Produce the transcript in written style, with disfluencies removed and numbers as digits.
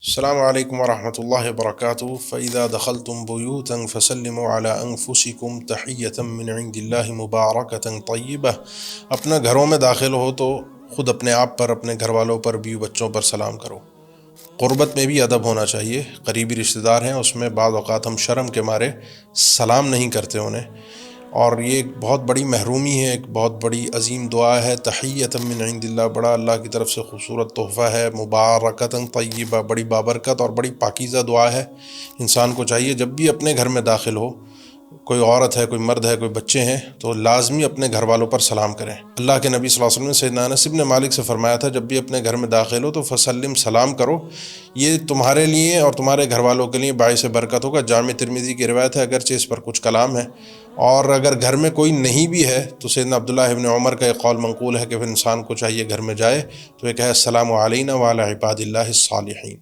अस्सलामु अलैकुम वरहमतुल्लाहि वबरकातुहू फ़इज़ा दख़लतुम बुयूतन फ़सल्लिमू अला अनफ़ुसिकुम तहिय्यतम मिन इंदिल्लाहि मुबारकतन तय्यिबह। अपने घरों में दाखिल हो तो ख़ुद अपने आप पर, अपने घर वालों पर, बीवी बच्चों पर सलाम करो। ग़ुरबत में भी अदब होना चाहिए। करीबी रिश्तेदार हैं, उसमें बाज़ औक़ात हम शर्म के मारे सलाम नहीं करते उन्हें, और ये एक बहुत बड़ी महरूमी है, एक बहुत बड़ी अज़ीम दुआ है। तहिय्यतम मिन इंदिल्लाह, बड़ा अल्लाह की तरफ से खूबसूरत तोहफ़ा है। मुबारकतन तय्यिबा, बड़ी बाबरकत और बड़ी पाकीज़ा दुआ है। इंसान को चाहिए जब भी अपने घर में दाखिल हो, कोई औरत है, कोई मर्द है, कोई बच्चे हैं, तो लाजमी अपने घर वालों पर सलाम करें। अल्लाह के नबी सल्लल्लाहु अलैहि वसल्लम ने सैयदना अनस इब्न मालिक से फरमाया था, जब भी अपने घर में दाखिल हो तो फसल्लिम, सलाम करो। ये तुम्हारे लिए और तुम्हारे घर वालों के लिए बाइस बरकत होगा। जामे तिर्मिज़ी की रिवायत है, अगरचे इस पर कुछ कलाम है। और अगर घर में कोई नहीं भी है तो सैयदना अब्दुल्लाह इब्न उमर का एक कौल मंक़ूल है कि फिर इंसान को चाहिए घर में जाए तो ये कहे अस्सलामु अलैना व अला इबादिल्लाहिस सालिहीन।